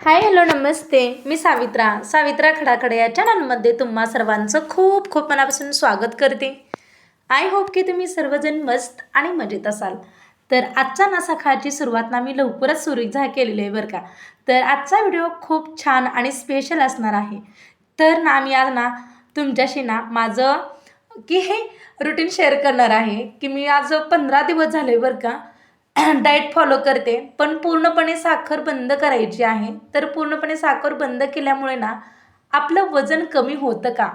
Hi hello नमस्ते. मी सावित्रा खडाखडे या चॅनलमध्ये तुम्हा सर्वांचं खूप खूप मनापासून स्वागत करते. आय होप की तुम्ही सर्वजण मस्त आणि मजेत असाल. तर आजचा ना सकाळची सुरुवात ना मी लवकरच केलेली आहे बरं का. तर आजचा व्हिडिओ खूप छान आणि स्पेशल असणार आहे. तर ना मी आज ना तुमच्याशी ना माझं की हे रुटीन शेअर करणार आहे की मी आज 15 दिवस झाले बरं का डाएट फॉलो करते, पण पूर्णपणे साखर बंद करायची आहे. तर पूर्णपणे साखर बंद केल्यामुळे ना आपलं वजन कमी होतं का?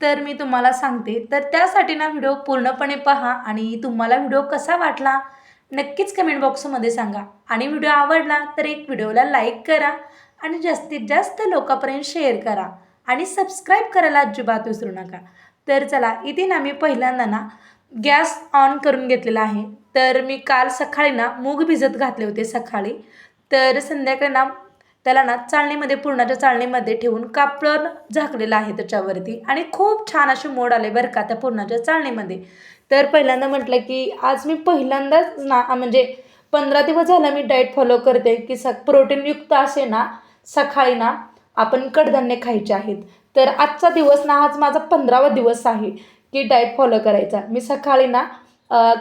तर मी तुम्हाला सांगते. तर त्यासाठी ना व्हिडिओ पूर्णपणे पहा आणि तुम्हाला व्हिडिओ कसा वाटला नक्कीच कमेंट बॉक्समध्ये सांगा. आणि व्हिडिओ आवडला तर एक व्हिडिओला लाईक करा आणि जास्तीत जास्त लोकांपर्यंत शेअर करा आणि सबस्क्राईब करायला अजिबात विसरू नका. तर चला, इथे ना मी पहिल्यांदा ना गॅस ऑन करून घेतलेला आहे. तर मी काल सकाळी ना मूग भिजत घातले होते सकाळी. तर संध्याकाळी ना त्याला ना चाळणीमध्ये, पुरणाच्या चाळणीमध्ये ठेवून कापड झाकलेलं आहे त्याच्यावरती आणि खूप छान असे मोड आले बरं का त्या पुरणाच्या चाळणीमध्ये. तर पहिल्यांदा म्हटलं की आज मी पहिल्यांदाच ना म्हणजे 15 दिवस झाला मी डाएट फॉलो करते की प्रोटीनयुक्त असे ना सकाळी ना आपण कडधान्य खायचे आहेत. तर आजचा दिवस ना आज माझा 15वा दिवस आहे की डाएट फॉलो करायचा. मी सकाळी ना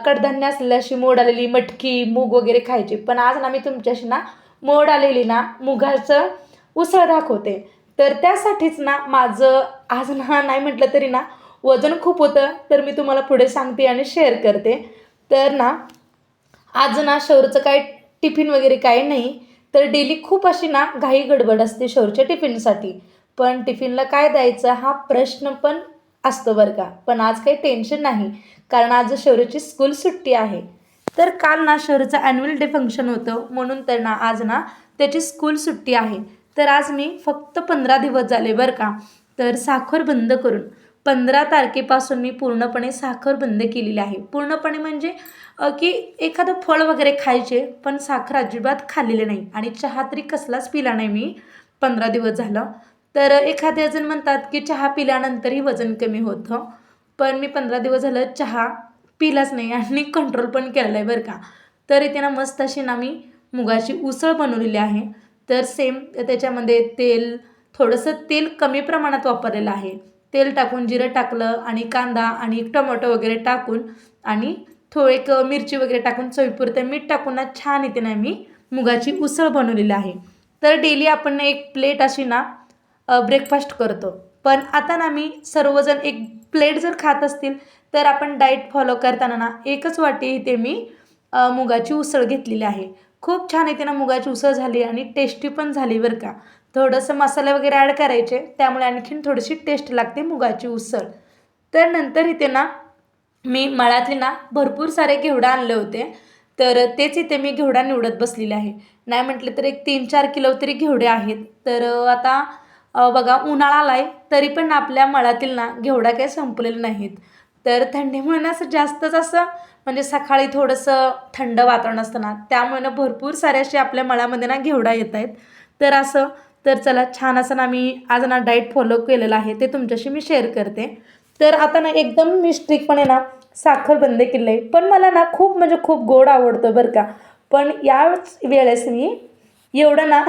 कडधान्य असलेली अशी मोड आलेली मटकी, मूग वगैरे खायची. पण आज ना मी तुमच्याशी ना मोड आलेली ना मुगाचं उसळ दाखवते. तर त्यासाठीच ना माझं आज ना नाही म्हटलं तरी ना वजन खूप होतं. तर मी तुम्हाला पुढे सांगते आणि शेअर करते. तर ना आज ना शौर्यचं काय टिफिन वगैरे काही नाही. तर डेली खूप अशी ना घाई गडबड असते शौर्यच्या टिफिनसाठी. पण टिफिनला काय द्यायचं हा प्रश्न पण असतो बरं का. पण आज काही टेन्शन नाही, कारण आज शौर्यची स्कूल सुट्टी आहे. तर काल ना शौर्यचं ॲन्युअल डे फंक्शन होतं, म्हणून तर ना आज ना त्याची स्कूल सुट्टी आहे. तर आज मी फक्त 15 दिवस झाले बरं का तर साखर बंद करून 15 तारखेपासून मी पूर्णपणे साखर बंद केलेली आहे. पूर्णपणे म्हणजे की एखादं फळ वगैरे खायचे, पण साखर अजिबात खाल्लेली नाही आणि चहा तरी कसलाच पिला नाही मी 15 दिवस झालं. तर एखादे जण म्हणतात की चहा पिल्यानंतरही वजन कमी होतं. पण मी 15 दिवस झालं चहा पिलाच नाही आणि कंट्रोल पण केलेलं आहे बरं का. तर इथे ना मस्त अशी ना मी मुगाची उसळ बनवलेली आहे. तर सेम त्याच्यामध्ये तेल, थोडंसं तेल कमी प्रमाणात वापरलेलं आहे. तेल टाकून जिरं टाकलं आणि कांदा आणि टोमॅटो वगैरे टाकून आणि एक मिरची वगैरे टाकून चवीपुरतं मीठ टाकून ना छान इथे ना मी मुगाची उसळ बनवलेली आहे. तर डेली आपण एक प्लेट अशी ना ब्रेकफास्ट करतो. पण आता ना मी सर्वजण एक प्लेट जर खात असतील तर आपण डाएट फॉलो करताना ना एकच वाटी इथे मी मुगाची उसळ घेतलेली आहे. खूप छान इथे ना मुगाची उसळ झाली आणि टेस्टी पण झाली बरं का. थोडंसं मसाले वगैरे ॲड करायचे, त्यामुळे आणखीन थोडीशी टेस्ट लागते मुगाची उसळ. तर नंतर इथे ना मी मळ्यातले ना भरपूर सारे घेवडा आणले होते. तर तेच इथे मी घेवडा निवडत बसलेले आहे. नाही म्हटलं तर एक 3-4 किलो तरी घेवडे आहेत. तर आता बघा उन्हाळा आला आहे, तरी पण आपल्या मळ्यातील ना घेवडा काही संपलेले नाहीत. तर थंडीमुळे ना असं जास्तच असं म्हणजे सकाळी थोडंसं थंड वातावरण असतं ना, त्यामुळे ना भरपूर सारे असे आपल्या मळ्यामध्ये ना घेवडा येत आहेत. तर असं तर चला छान असं ना मी आज ना डाएट फॉलो केलेलं आहे, ते तुमच्याशी मी शेअर करते. तर आता ना एकदम मी स्ट्रिक्टपणे ना साखर बंद केलं आहे. पण मला ना खूप म्हणजे खूप गोड आवडतं बरं का. पण याच वेळेस मी एवढं ना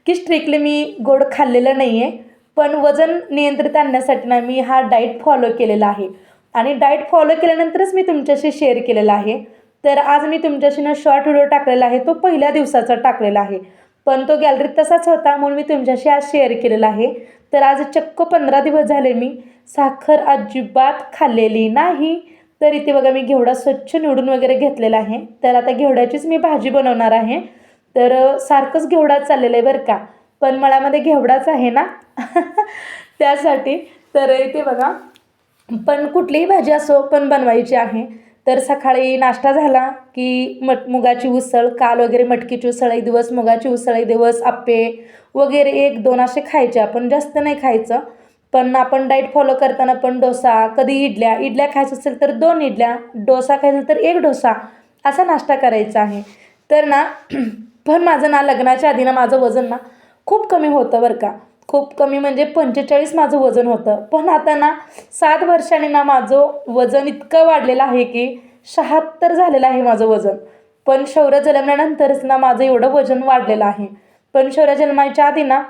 की स्ट्रिक्टली मी गोड खाल्लेलं नाही आहे. पण वजन नियंत्रित आणण्यासाठी ना मी हा डाएट फॉलो केलेला आहे आणि डाएट फॉलो केल्यानंतरच मी तुमच्याशी शेअर केलेला आहे. तर आज मी तुमच्याशी ना शॉर्ट व्हिडिओ टाकलेला आहे, तो पहिल्या दिवसाचा टाकलेला आहे. पण तो गॅलरीत तसाच होता, म्हणून मी तुमच्याशी आज शेअर केलेला आहे. तर आज चक्क 15 दिवस झाले मी साखर अजिबात खाल्लेली नाही. तर इथे बघा मी घेवडा स्वच्छ निवडून वगैरे घेतलेला आहे. तर आता घेवड्याचीच मी भाजी बनवणार आहे. तर सारखंच घेवडा चाललेलं आहे बरं का. पण मळ्यामध्ये घेवडाच आहे ना त्यासाठी. तर इथे बघा, पण कुठलीही भाजी असो पण बनवायची आहे. तर सकाळी नाश्ता झाला की मुगाची उसळ, काल वगैरे मटकीची उसळ एक दिवस, मुगाची उसळ एक दिवस, आप्पे वगैरे 1-2 असे खायचे आपण, जास्त नाही खायचं. पण आपण डाएट फॉलो करताना पण डोसा, कधी इडल्या खायचं असेल तर 2 इडल्या, डोसा खायचा तर 1 डोसा असा नाश्ता करायचा आहे. तर ना पण माझं ना लग्नाच्या आधी ना माझं वजन ना खूप कमी होतं बरं का. खूप कमी म्हणजे 45 माझं वजन होतं. पण आता ना 7 वर्षांनी ना माझं वजन इतकं वाढलेलं आहे की 76 झालेलं आहे माझं वजन. पण शौर्य जन्मल्यानंतरच ना माझं एवढं वजन वाढलेलं आहे. पण शौर्य जन्माच्या आधी ना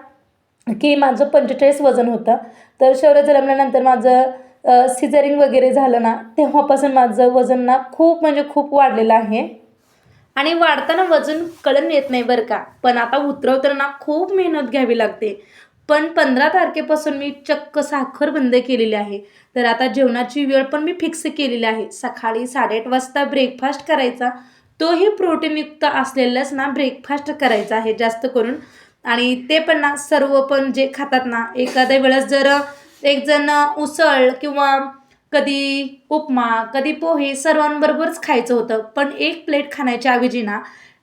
की माझं 45 वजन होतं. तर शौर्य जन्मल्यानंतर माझं सिझरिंग वगैरे झालं ना, तेव्हापासून माझं वजन ना खूप म्हणजे खूप वाढलेलं आहे. आणि वाढताना वजन कळून येत नाही बरं का, पण आता उतरवताना खूप मेहनत घ्यावी लागते. पण 15 तारखेपासून मी चक्क साखर बंद केलेली आहे. तर आता जेवणाची वेळ पण मी फिक्स केलेली आहे. सकाळी 8:30 वाजता ब्रेकफास्ट करायचा, तोही प्रोटीनयुक्त असलेलाच ना ब्रेकफास्ट करायचा आहे जास्त करून. आणि ते पण ना सर्व पण जे खातात ना, एखाद्या वेळेस जर एक जण उसळ किंवा कधी उपमा, कधी पोहे सर्वांबरोबरच खायचं होतं. पण एक प्लेट खाण्याच्या ऐवजी ना,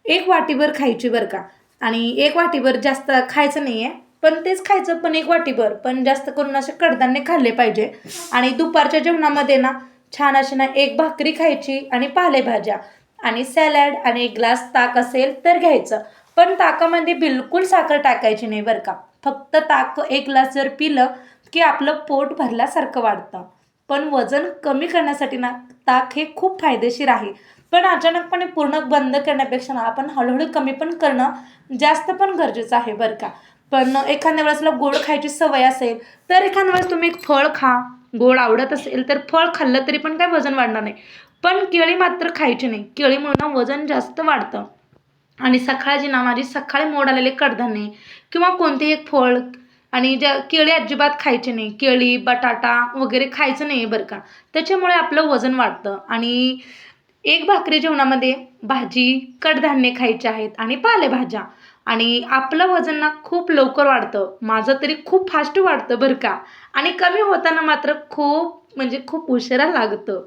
एक वाटीभर खायची बरं का. आणि एक वाटीभर जास्त खायचं नाही आहे, पण तेच खायचं पण एक वाटीभर. पण जास्त करून असे कडधान्य खाल्ले पाहिजे. आणि दुपारच्या जेवणामध्ये ना, छान अशी ना एक भाकरी खायची आणि पालेभाज्या आणि सॅलड आणि एक ग्लास ताक असेल तर घ्यायचं. पण ताकामध्ये बिलकुल साखर टाकायची नाही बरं का. फक्त ताक एक ग्लास जर पिलं, की आपलं पोट भरल्यासारखं वाटतं. पण वजन कमी करण्यासाठी ना ताक हे खूप फायदेशीर आहे. पण अचानकपणे पूर्ण बंद करण्यापेक्षा ना आपण हळूहळू कमी पण करणं जास्त पण गरजेचं आहे बरं का. पण एखाद्या वेळेसला गोड खायची सवय असेल, तर एखाद्या वेळेस तुम्ही एक फळ खा. गोड आवडत असेल तर फळ खाल्लं तरी पण काय वजन वाढणार नाही. पण केळी मात्र खायची नाही. केळीमुळे ना वजन जास्त वाढतं. आणि सकाळची ना माझी सकाळी मोड आलेले कडधान्ये किंवा कोणतेही एक फळ आणि ज्या केळी अजिबात खायची नाही. केळी, बटाटा वगैरे खायचं नाही बरं का. त्याच्यामुळे आपलं वजन वाढतं. आणि एक भाकरी जेवणामध्ये भाजी, कडधान्ये खायची आहेत आणि पालेभाज्या. आणि आपलं वजन ना खूप लवकर वाढतं. माझं तरी खूप फास्ट वाढतं बरं का. आणि कमी होताना मात्र खूप म्हणजे खूप उशिरा लागतं.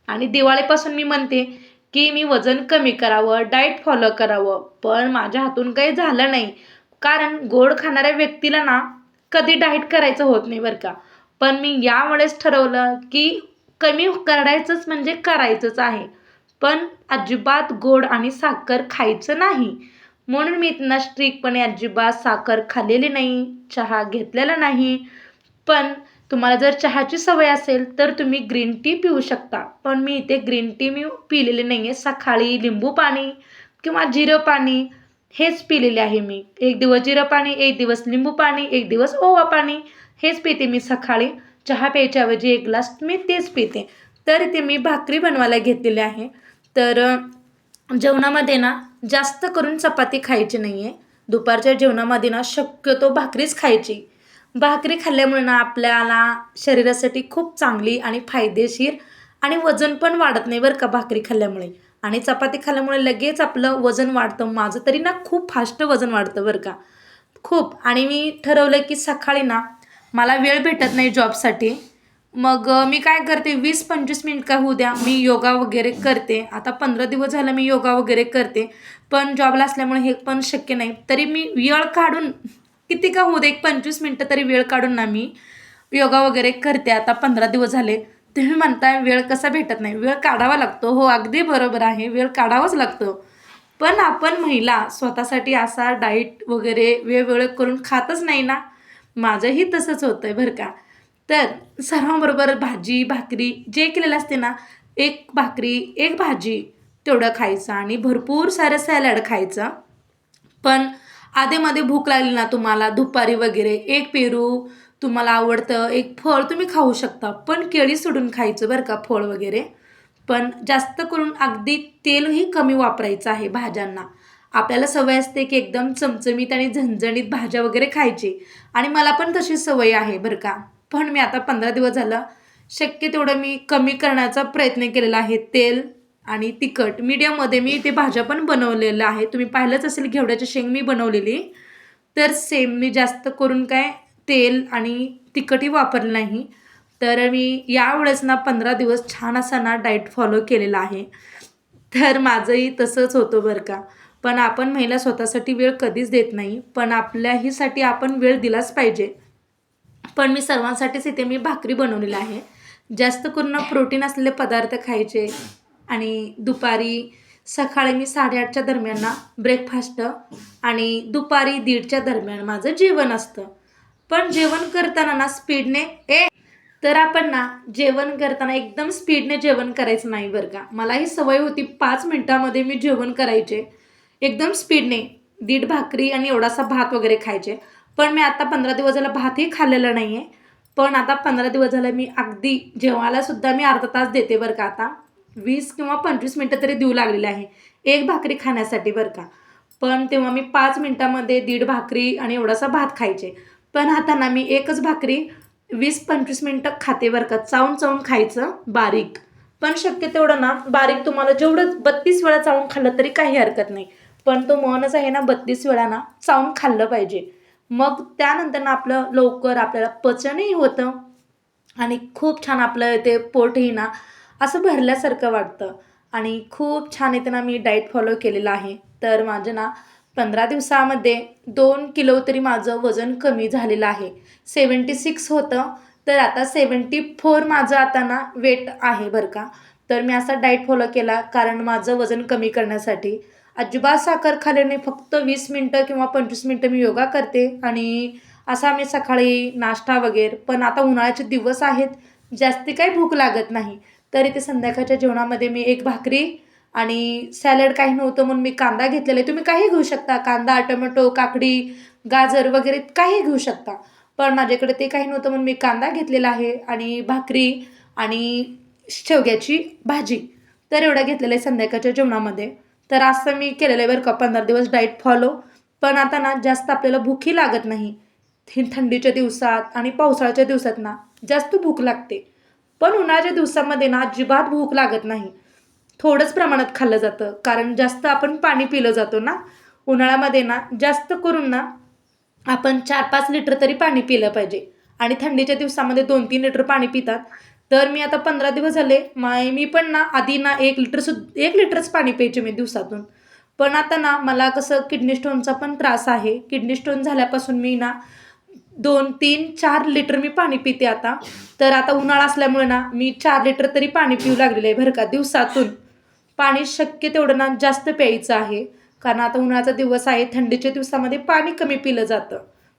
आणि दिवाळीपासून मी म्हणते की मी वजन कमी करावं, डाएट फॉलो करावं. पण माझ्या हातून काही झालं नाही. कारण गोड खाणाऱ्या व्यक्तीला ना कधी डाएट करायचं होत नाही बरं का. पण मी यावेळेस ठरवलं की कमी करायचंच म्हणजे करायचंच आहे. पण अजिबात गोड आणि साखर खायचं नाही. म्हणून मी इथनं स्ट्रिक्टपणे अजिबात साखर खाल्लेली नाही, चहा घेतलेला नाही. पण तुम्हाला जर चहाची सवय असेल तर तुम्ही ग्रीन टी पिऊ शकता. पण मी इथे ग्रीन टी मी पिलेली नाही आहे. सकाळी लिंबू पाणी किंवा जिरं पाणी हेच पिलेले आहे मी. एक दिवस जिरं पाणी, एक दिवस लिंबू पाणी, एक दिवस ओवा पाणी हेच पिते मी सकाळी. चहा प्यायच्या ऐवजी एक ग्लास मी तेच पिते. तर इथे मी भाकरी बनवायला घेतलेली आहे. तर जेवणामध्ये ना जास्त करून चपाती खायची नाही आहे. दुपारच्या जेवणामध्ये ना शक्यतो भाकरीच खायची. भाकरी खाल्ल्यामुळे ना आपल्याला शरीरासाठी खूप चांगली आणि फायदेशीर आणि वजन पण वाढत नाही बरं का भाकरी खाल्ल्यामुळे. आणि चपाती खाल्ल्यामुळे लगेच आपलं वजन वाढतं. माझं तरी ना खूप फास्ट वजन वाढतं बरं का. खूप. आणि मी ठरवलं की सकाळी ना मला वेळ भेटत नाही जॉबसाठी. मग मी काय करते 20-25 मिनिट का होऊ द्या मी योगा वगैरे करते. आता 15 दिवस झालं मी योगा वगैरे करते. पण जॉबला असल्यामुळे हे पण शक्य नाही. तरी मी वेळ काढून किती का होऊ दे एक 25 मिनिटं तरी वेळ काढून ना मी योगा वगैरे करते. आता 15 दिवस झाले. तुम्ही म्हणताय वेळ कसा भेटत नाही? वेळ काढावा लागतो. हो, अगदी बरोबर आहे. वेळ काढावाच लागतो. पण आपण महिला स्वतःसाठी असा डाएट वगैरे वेळ करून खातच नाही ना. माझंही तसंच होतंय बरं का. तर सर्वांबरोबर भाजी, भाकरी जे केलेलं असते ना, एक भाकरी, एक भाजी तेवढं खायचं आणि भरपूर सारं सॅलड खायचं. पण आधेमध्ये भूक लागली ना तुम्हाला दुपारी वगैरे, एक पेरू तुम्हाला आवडतं, एक फळ तुम्ही खाऊ शकता. पण केळी सोडून खायचं बरं का फळ वगैरे. पण जास्त करून अगदी तेलही कमी वापरायचं आहे भाज्यांना. आपल्याला सवय असते की एकदम चमचमीत आणि झणझणीत भाज्या वगैरे खायची. आणि मला पण तशी सवय आहे बरं का. पण मी आता 15 दिवस झालं शक्य तेवढं मी कमी करण्याचा प्रयत्न केलेला आहे. तेल आणि तिखट मीडियममध्ये मी ते भाज्या पण बनवलेल्या आहे. तुम्ही पाहिलंच असेल घेवड्याची शेंग मी बनवलेली. तर सेम मी जास्त करून काय तेल आणि तिखटही वापरलं नाही. तर मी यावेळेस ना 15 दिवस छान असा ना डाएट फॉलो केलेला आहे. तर माझंही तसंच होतं बरं का. पण आपण महिला स्वतःसाठी वेळ कधीच देत नाही. पण आपल्याहीसाठी आपण वेळ दिलाच पाहिजे. पण मी सर्वांसाठीच इथे मी भाकरी बनवलेली आहे. जास्त करून ना प्रोटीन असलेले पदार्थ खायचे. आणि दुपारी सकाळी मी 8:30च्या दरम्यान ना ब्रेकफास्ट आणि दुपारी 1:30च्या दरम्यान माझं जेवण असतं. पण जेवण करताना ना स्पीडने तर आपण ना जेवण करताना एकदम स्पीडने जेवण करायचं नाही बरं का. मला ही सवय होती 5 मिनिटामध्ये मी जेवण करायचे एकदम स्पीडने. दीड भाकरी आणि एवढासा भात वगैरे खायचे. पण मी आता 15 दिवस झालं भातही खाल्लेलं नाही आहे. पण आता 15 दिवस झालं मी अगदी जेवायलासुद्धा मी अर्धा तास देते बरं का. आता 20 किंवा 25 मिनटं तरी देऊ लागलेले आहे एक भाकरी खाण्यासाठी बरं का. पण तेव्हा मी 5 मिनटामध्ये दीड भाकरी आणि एवढासा भात खायचे. पण आता ना मी एकच भाकरी 20-25 मिनटं खाते बरं का. चावून चावून खायचं बारीक. पण शक्य तेवढं ना बारीक तुम्हाला जेवढं 32 वेळा चावून खाल्लं तरी काही हरकत नाही. पण तो मनच आहे ना 32 वेळा ना चावून खाल्लं पाहिजे. मग त्यानंतर ना आपलं लवकर आपल्याला पचनही होतं आणि खूप छान आपलं ते पोटही ना असं भरल्यासारखं वाटतं. आणि खूप छान इथे ना मी डाएट फॉलो केलेलं आहे. तर माझं ना 15 दिवसामध्ये 2 किलो तरी माझं वजन कमी झालेलं आहे. 76 होतं, तर आता 74 माझं आता ना वेट आहे बरं का. तर मी असा डाएट फॉलो केला कारण माझं वजन कमी करण्यासाठी. अजिबात साखर खाल्ली नाही. फक्त 20 मिनटं किंवा 25 मिनटं मी योगा करते आणि असा मी सकाळी नाश्ता वगैरे. पण आता उन्हाळ्याचे दिवस आहेत, जास्ती काही भूक लागत नाही. तरी ते संध्याकाळच्या जेवणामध्ये मी एक भाकरी आणि सॅलड काही नव्हतं म्हणून मी कांदा घेतलेला आहे. तुम्ही काही घेऊ शकता, कांदा, टोमॅटो, काकडी, गाजर वगैरे काही घेऊ शकता. पण माझ्याकडे ते काही नव्हतं म्हणून मी कांदा घेतलेला आहे आणि भाकरी आणि शेवग्याची भाजी. तर एवढं घेतलेलं आहे संध्याकाळच्या जेवणामध्ये. तर असं मी केलेलं आहे बरं का 15 दिवस डाएट फॉलो. पण आता ना जास्त आपल्याला भूकही लागत नाही. थंडीच्या दिवसात आणि पावसाळ्याच्या दिवसात ना जास्त भूक लागते. पण उन्हाळ्याच्या दिवसामध्ये ना अजिबात भूक लागत नाही. थोडंच प्रमाणात खाल्लं जातं कारण जास्त आपण पाणी पिलं जातो ना. उन्हाळ्यामध्ये ना जास्त करून ना आपण 4-5 लिटर तरी पाणी पिलं पाहिजे आणि थंडीच्या दिवसामध्ये 2-3 लिटर पाणी पितात. तर मी आता 15 दिवस झाले मी पण ना आधी ना 1 लिटरच पाणी प्यायचे मी दिवसातून. पण आता ना मला कसं किडनी स्टोनचा पण त्रास आहे. किडनी स्टोन झाल्यापासून मी ना 2-3-4 लिटर मी पाणी पिते आता. तर आता उन्हाळा असल्यामुळे ना मी 4 लिटर तरी पाणी पिऊ लागलेलं आहे बरं का दिवसातून. पाणी शक्य तेवढं ना जास्त प्यायचं आहे. कारण आता उन्हाळ्याचा दिवस आहे. थंडीच्या दिवसामध्ये पाणी कमी पिलं जातं.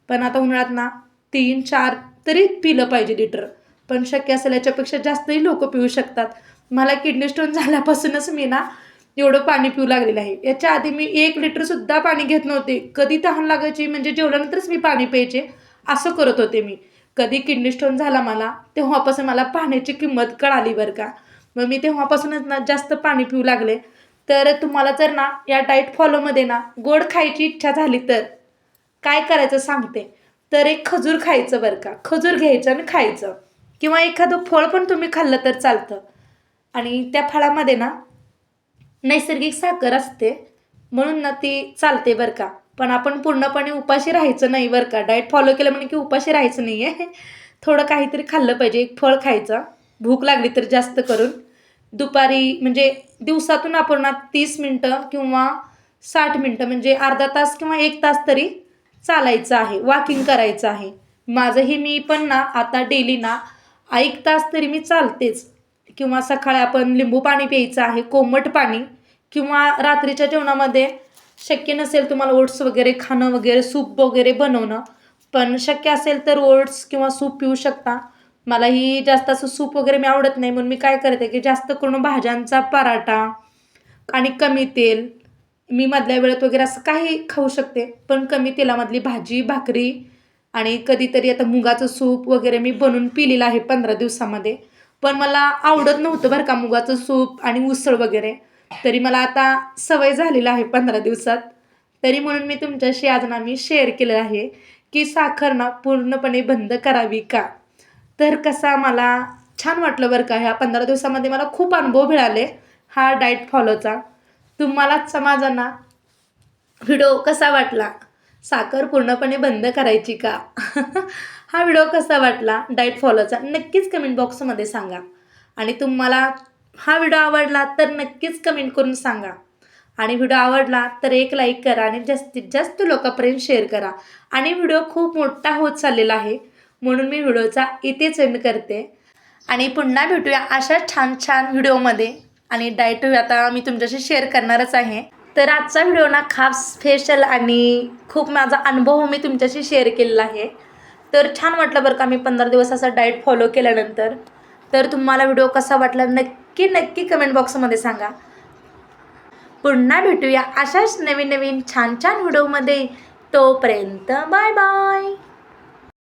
पण आता उन्हाळ्यात ना 3-4 तरी पिलं पाहिजे लिटर. पण शक्य असेल याच्यापेक्षा जास्तही लोकं पिऊ शकतात. मला किडनी स्टोन झाल्यापासूनच मी ना एवढं पाणी पिऊ लागलेलं आहे. याच्या आधी मी 1 लिटरसुद्धा पाणी घेत नव्हते. कधी तहान लागायची म्हणजे जेवल्यानंतरच मी पाणी प्यायचे. असं करत होते मी. कधी किडनी स्टोन झाला मला, तेव्हापासून मला पाण्याची किंमत कळाली बरं का. मग मी तेव्हापासूनच ना जास्त पाणी पिऊ लागले. तर तुम्हाला जर ना या डाएट फॉलोमध्ये ना गोड खायची इच्छा झाली तर काय करायचं सांगते. तर एक खजूर खायचं बरं का. खजूर घ्यायचं आणि खायचं किंवा एखादं फळ पण तुम्ही खाल्लं तर चालतं. आणि त्या फळामध्ये ना नैसर्गिक साखर असते म्हणून ना ती चालते बरं का. पण आपण पूर्णपणे उपाशी राहायचं नाही बरं का. डाएट फॉलो केलं म्हणजे की उपाशी राहायचं नाही आहे. थोडं काहीतरी खाल्लं पाहिजे. एक फळ खायचं, भूक लागली तर जास्त करून. दुपारी म्हणजे दिवसातून आपण ना 30 मिनटं किंवा 60 मिनटं म्हणजे अर्धा तास किंवा 1 तास तरी चालायचं आहे, वॉकिंग करायचं आहे. माझंही मी पण ना आता डेली ना 1 तास तरी मी चालतेच. किंवा सकाळी आपण लिंबू पाणी प्यायचं आहे, कोमट पाणी. किंवा रात्रीच्या जेवणामध्ये शक्य नसेल तुम्हाला ओट्स वगैरे खाणं वगैरे, सूप वगैरे बनवणं. पण शक्य असेल तर ओट्स किंवा सूप पिऊ शकता. मलाही जास्त असं सूप वगैरे मी आवडत नाही म्हणून मी काय करते की जास्त करून भाज्यांचा पराठा आणि कमी तेल. मी मधल्या वेळेत वगैरे असं काही खाऊ शकते, पण कमी तेलामधली भाजी, भाकरी आणि कधीतरी आता मुगाचं सूप वगैरे मी बनवून पिलेलं आहे 15 दिवसामध्ये. पण मला आवडत नव्हतं बरं का मुगाचं सूप आणि उसळ वगैरे. तरी मला आता सवय झालेली आहे 15 दिवसात. तरी म्हणून मी तुमच्याशी आज ना मी शेअर केलं आहे की साखर ना पूर्णपणे बंद करावी का? तर कसा मला छान वाटलं बरं का. ह्या 15 दिवसामध्ये मला खूप अनुभव मिळाले हा डाएट फॉलोचा. तुम्हालाच माझा ना व्हिडिओ कसा वाटला? साखर पूर्णपणे बंद करायची का? हा व्हिडिओ कसा वाटला डाएट फॉलोचा नक्कीच कमेंट बॉक्समध्ये सांगा. आणि तुम्हाला हा व्हिडिओ आवडला तर नक्कीच कमेंट करून सांगा. आणि व्हिडिओ आवडला तर एक लाईक करा आणि जास्तीत जास्त लोकांपर्यंत शेअर करा. आणि व्हिडिओ खूप मोठा होत चाललेला आहे म्हणून मी व्हिडिओचा इथेच एंड करते. आणि पुन्हा भेटूया अशा छान छान व्हिडिओमध्ये. आणि डाएट आता मी तुमच्याशी शेअर करणारच आहे. तर आजचा व्हिडिओ ना खास स्पेशल आणि खूप माझा अनुभव मी तुमच्याशी शेअर केलेला आहे. तर छान वाटलं बरं का मी 15 दिवस असा डाएट फॉलो केल्यानंतर. तर तुम्हाला व्हिडिओ कसा वाटला नक्की नक्की कमेंट बॉक्समध्ये सांगा. पुन्हा भेटूया अशाच नवीन नवीन छान छान व्हिडिओमध्ये. तोपर्यंत बाय बाय.